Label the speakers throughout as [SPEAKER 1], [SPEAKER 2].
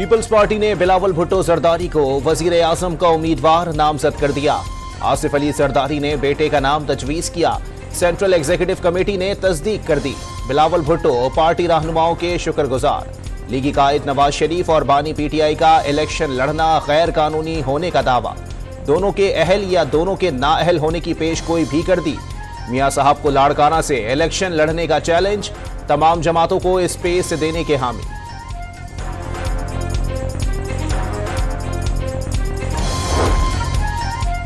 [SPEAKER 1] Peoples party ने बिलावल भुट्टो जरदारी को वजीर आजम का उम्मीदवार नामजद कर दिया। आसिफ अली जरदारी ने बेटे का नाम तजवीज किया। सेंट्रल एग्जीक्यूटिव कमेटी ने तस्दीक कर दी। बिलावल भुट्टो पार्टी रहनुमाओं के शुक्रगुजार। लीगी कायद नवाज शरीफ और बानी पीटीआई का इलेक्शन लड़ना गैर कानूनी होने का दावा। दोनों के अहल या दोनों के नाअहल होने की पेशगोई भी कर दी। मियां साहब को लाड़काना से इलेक्शन लड़ने का चैलेंज। तमाम जमातों को स्पेस देने के हामी।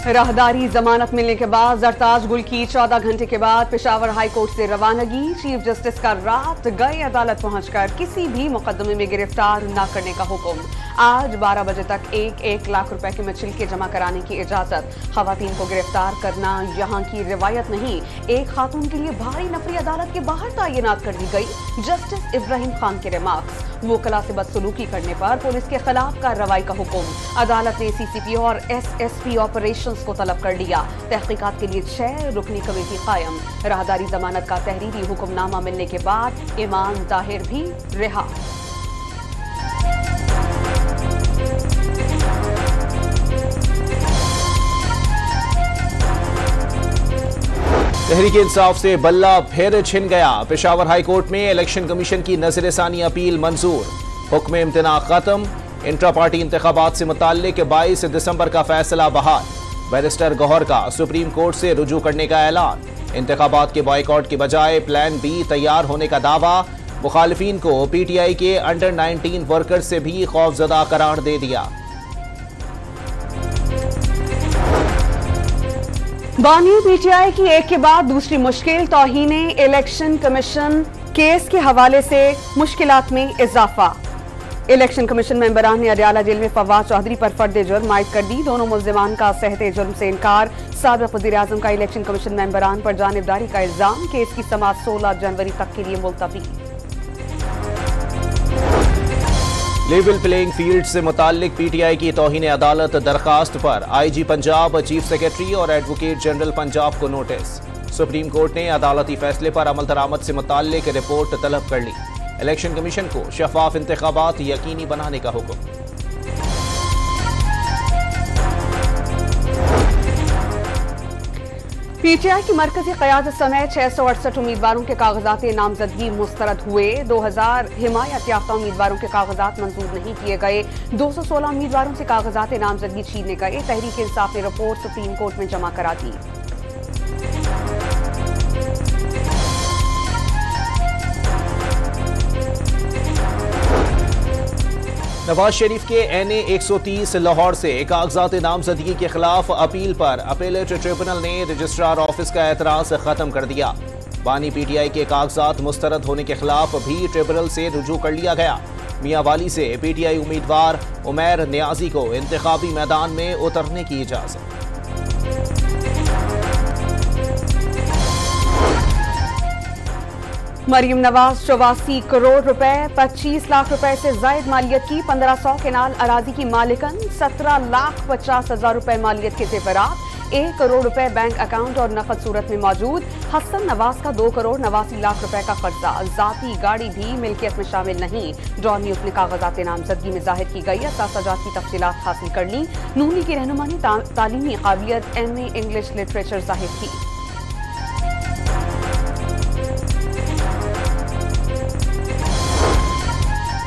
[SPEAKER 2] राहदारी जमानत मिलने के बाद जरताज गुल की 14 घंटे के बाद पेशावर हाई कोर्ट से रवानगी। चीफ जस्टिस का रात गए अदालत पहुंचकर किसी भी मुकदमे में गिरफ्तार न करने का हुक्म। आज 12 बजे तक 1-1 लाख रुपए के मचिलके जमा कराने की इजाजत। खवातीन को गिरफ्तार करना यहाँ की रिवायत नहीं। एक खातून के लिए भारी नफरी अदालत के बाहर तैनात कर दी गई। जस्टिस इब्राहिम खान के रिमार्क्स। वोकला से बदसलूकी करने पर पुलिस के खिलाफ कार्रवाई का हुक्म। अदालत ने सीसीपी और एसएसपी ऑपरेशंस को तलब कर लिया। तहकीकात के लिए 6 रुकनी कमेटी कायम। राहदारी जमानत का तहरीरी हुक्मनामा मिलने के बाद इमाम ताहिर भी रिहा।
[SPEAKER 1] तहरीक इंसाफ से बल्ला फिर छिन गया। पेशावर हाई कोर्ट में इलेक्शन कमीशन की नजरसानी अपील मंजूर। हुक्म इम्तना खत्म। इंट्रा पार्टी इंतखाबात से मुताल्लिक 22 दिसंबर का फैसला बहाल। बैरिस्टर गौहर का सुप्रीम कोर्ट से रुजू करने का ऐलान। इंतखाबात के बॉयकॉट के बजाय प्लान बी तैयार होने का दावा। मुखालिफिन को पीटीआई के अंडर 19 वर्कर से भी खौफजदा करार दे दिया।
[SPEAKER 2] बानी पीटीआई की एक के बाद दूसरी मुश्किल। तौहीने इलेक्शन कमीशन केस के हवाले से मुश्किलात में इजाफा। इलेक्शन कमीशन मेंबरान ने अडियाला जेल में फवाद चौधरी पर फर्द जुर्म आयद कर दी। दोनों मुल्जिमान का सहते जुर्म से इनकार। साबिक वज़ीर आज़म का इलेक्शन कमीशन मेंबरान पर जानिबदारी का इल्जाम। केस की समाअत 16 जनवरी तक के लिए मुलतवी।
[SPEAKER 1] लेवल प्लेइंग फील्ड से मुताल्लिक पीटीआई की तौहीन अदालत दरखास्त पर आईजी पंजाब, चीफ सेक्रेटरी और एडवोकेट जनरल पंजाब को नोटिस। सुप्रीम कोर्ट ने अदालती फैसले पर अमल दरामद से मुताल्लिक रिपोर्ट तलब कर ली। इलेक्शन कमीशन को शफाफ इंतखाबात यकीनी बनाने का हुक्म।
[SPEAKER 2] पीटीआई की मरकजी क़यादत समेत 668 उम्मीदवारों के कागजात नामजदगी मुस्तरद हुए। 2000 हिमायत याफ्ता उम्मीदवारों के कागजात मंजूर नहीं किए गए। 216 उम्मीदवारों से कागजात नामजदगी छीने गए। तहरीक इंसाफ ने रिपोर्ट सुप्रीम कोर्ट में जमा करा दी।
[SPEAKER 1] नवाज शरीफ के NA 130 लाहौर से कागजात नामजदगी के खिलाफ अपील पर अपीलेट ट्रिब्यूनल ने रजिस्ट्रार ऑफिस का एतराज खत्म कर दिया। बानी पीटीआई के कागजात मुस्तरद होने के खिलाफ भी ट्रिब्यूनल से रुजू कर लिया गया। मियां वाली से पीटीआई उम्मीदवार उमैर नियाजी को इंतखाबी मैदान में उतरने की इजाजत।
[SPEAKER 2] मरियम नवाज 84 करोड़ रुपए 25 लाख रुपए से जायद मालियत की 1500 केनाल अराजी की मालिकन। 17,50,000 रुपए मालियत के जेवरात। 1 करोड़ रुपए बैंक अकाउंट और नकद सूरत में मौजूद। हसन नवाज का 2 करोड़ 89 लाख रुपए का कर्जा। जाती गाड़ी भी मिल्कियत में शामिल नहीं। डॉन न्यूज ने कागजात नामजदगी में जाहिर की गई असाजात की तफसीलात हासिल कर ली। नूनी की रहनुमा ने तालीमी काबिलियत MA इंग्लिश लिटरेचर जाहिर की।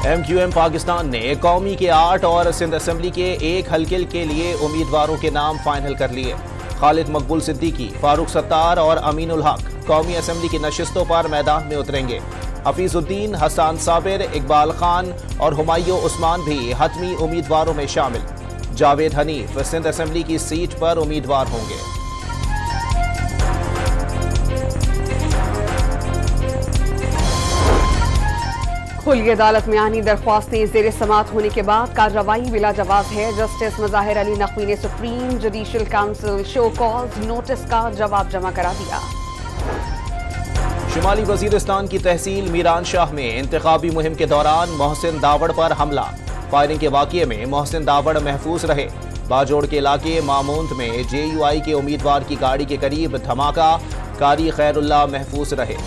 [SPEAKER 1] MQM पाकिस्तान ने कौमी के 8 और सिंध असेंबली के 1 हल्के के लिए उम्मीदवारों के नाम फाइनल कर लिए। खालिद मकबूल सिद्दीकी, फारूक सत्तार और अमीनुल हक कौमी असेंबली की नशिस्तों पर मैदान में उतरेंगे। हफीजुद्दीन, हसन साबिर, इकबाल खान और हुमायूं उस्मान भी हतमी उम्मीदवारों में शामिल। जावेद हनीफ सिंध असेंबली की सीट पर उम्मीदवार होंगे।
[SPEAKER 2] खुली अदालत में आनी दरख्वास्तें ज़ेर समात होने के बाद कार्रवाई बिला जवाब है। जस्टिस मज़ाहिर अली नकवी ने supreme judicial council show cause notice का जवाब जमा करा दिया।
[SPEAKER 1] शुमाली वजीरिस्तान की तहसील मीरान शाह में इंतखाबी मुहिम के दौरान मोहसिन दावड़ पर हमला। फायरिंग के वाक़ये में मोहसिन दावड़ महफूज रहे। बाजोड़ के इलाके मामूंद में JUI के उम्मीदवार की गाड़ी के करीब धमाका। कारी खैरुल्लाह महफूज रहे।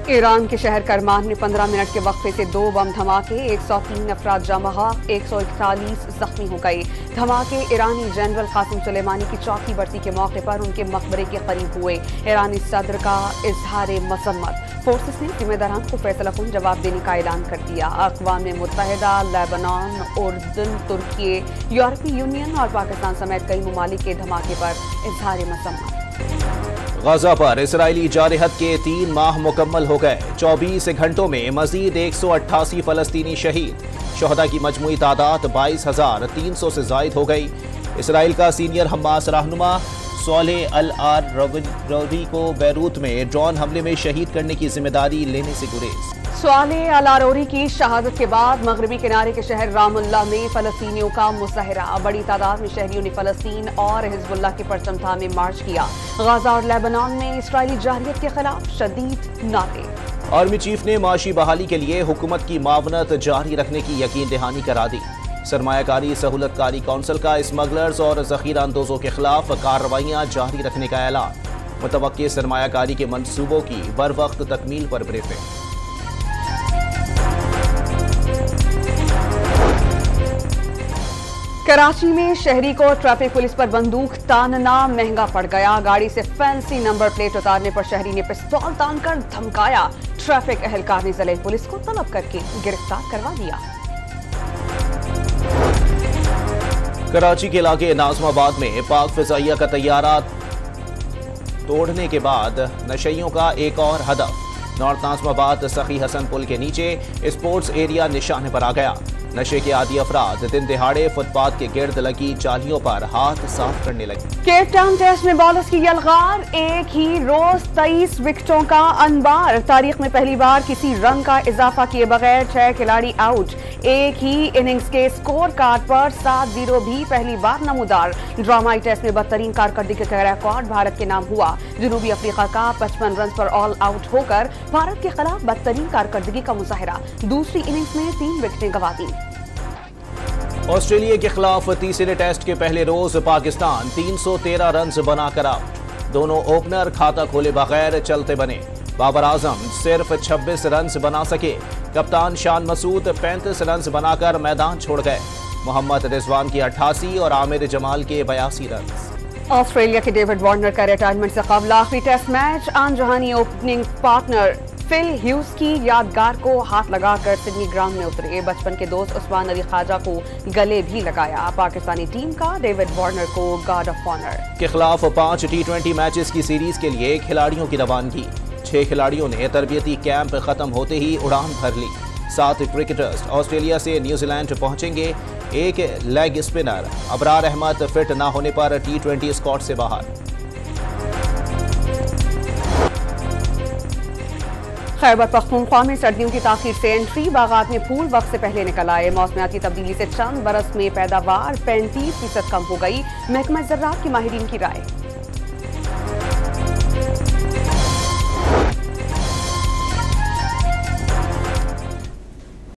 [SPEAKER 2] ईरान के शहर करमान में 15 मिनट के वक्फे से 2 बम धमाके, 103 अफराद जाँ बहक, 141 जख्मी हो गए। धमाके ईरानी जनरल कासिम सुलेमानी की चौथी बरसी के मौके पर उनके मकबरे के करीब हुए। ईरानी सदर का इजहार मजम्मत। फोर्सेस ने जिम्मेदारान को फैसलाकुन जवाब देने का ऐलान कर दिया। अक़वाम मुत्तहिदा, लेबनान, उर्दन, तुर्की, यूरोपीय यूनियन और पाकिस्तान समेत कई ममालिक के धमाके पर इजहार मजम्मत।
[SPEAKER 1] गजा पर इसराइली जारहत के 3 माह मुकम्मल हो गए। 24 घंटों में मजीद 188 फलस्तीनी शहीद। शहदा की मजमूई तादाद 22,300 से जायद हो गई। इसराइल का सीनियर हमास रहनुमा सोलेह अल-आरौरी को बैरूत में ड्रोन हमले में शहीद करने की जिम्मेदारी लेने से गुरेज।
[SPEAKER 2] सोलेह अल-आरौरी की शहादत के बाद मगरबी किनारे के शहर रामुल्लाह में फलस्तीनियों का मुजाहरा। बड़ी तादाद में शहरियों ने फलस्तीन और हिजबुल्लाह के परचम थामे मार्च किया। गजा और लेबनान में इसराइली जारहियत के खिलाफ शदीद नारे।
[SPEAKER 1] आर्मी चीफ ने माशी बहाली के लिए हुकूमत की मावनत जारी रखने की यकीन दहानी करा दी। सरमायाकारी सहूलतकारी कौंसिल का स्मगलर्स और जखीरा अंदोजों के खिलाफ कार्रवाइयां जारी रखने का ऐलान। मुतवक्के सरमायाकारी के मंसूबों की बर वक्त तकमील पर ब्रीफिंग।
[SPEAKER 2] कराची में शहरी को ट्रैफिक पुलिस पर बंदूक तानना महंगा पड़ गया। गाड़ी से फैंसी नंबर प्लेट उतारने पर शहरी ने पिस्तौल तानकर धमकाया। ट्रैफिक एहलकार ने जिले पुलिस को तलब करके गिरफ्तार करवा दिया।
[SPEAKER 1] कराची के इलाके नाज़माबाद में पाक फिजाइया का तैयारा तोड़ने के बाद नशइयों का एक और हदफ। नॉर्थ नाज़माबाद सखी हसन पुल के नीचे स्पोर्ट्स एरिया निशाने पर आ गया। नशे के आदी अफराद दिन दिहाड़े फुटपाथ के गिर्द लगी जालियों पर हाथ साफ करने लगे।
[SPEAKER 2] केप टाउन टेस्ट में बॉलर्स की यलगार, एक ही रोज 23 विकेटों का अनबार। तारीख में पहली बार किसी रन का इजाफा किए बगैर 6 खिलाड़ी आउट। एक ही इनिंग्स के स्कोर कार्ड पर 7-0 भी पहली बार नमूदार। ड्रामाई टेस्ट में बदतरीन कारकर्दगी का रिकॉर्ड भारत के नाम हुआ। जनूबी अफ्रीका का 55 रन पर ऑल आउट होकर भारत के खिलाफ बदतरीन कारकर्दगी का मुजाहरा। दूसरी इनिंग्स में 3 विकेटें गंवा दी।
[SPEAKER 1] ऑस्ट्रेलिया के खिलाफ तीसरे टेस्ट के पहले रोज पाकिस्तान 313 रन बनाकर आउट। दोनों ओपनर खाता खोले बगैर चलते बने। बाबर आजम सिर्फ 26 रन बना सके। कप्तान शान मसूद 35 रन बनाकर मैदान छोड़ गए। मोहम्मद रिजवान की 88 और आमिर जमाल के 82 रन।
[SPEAKER 2] ऑस्ट्रेलिया के डेविड वार्नर का रिटायरमेंट से कबल आखिरी टेस्ट मैच। आनजहानी ओपनिंग पार्टनर फिल ह्यूज की यादगार को हाथ लगाकर सिडनी ग्राउंड में उतरे। बचपन के दोस्त उस्मान अली ख्वाजा को गले भी लगाया। पाकिस्तानी टीम का डेविड वार्नर को गार्ड ऑफ ऑनर।
[SPEAKER 1] के खिलाफ 5 T20 मैचेस की सीरीज के लिए खिलाड़ियों की रवानगी। 6 खिलाड़ियों ने तरबियती कैंप खत्म होते ही उड़ान भर ली। 7 क्रिकेटर्स ऑस्ट्रेलिया से न्यूजीलैंड पहुंचेंगे। एक leg spinner Abrar Ahmed fit न होने पर T20 स्क्वाड से बाहर।
[SPEAKER 2] खैबर पख्तूनख्वा में सर्दियों की ताखीर से एंट्री। बागात में फूल वक्त से पहले निकल आए। मौसमियाती तब्दीली से चंद बरस में पैदावार 35% कम हो गई। महकमा ज़राअत की माहिरीन की राय।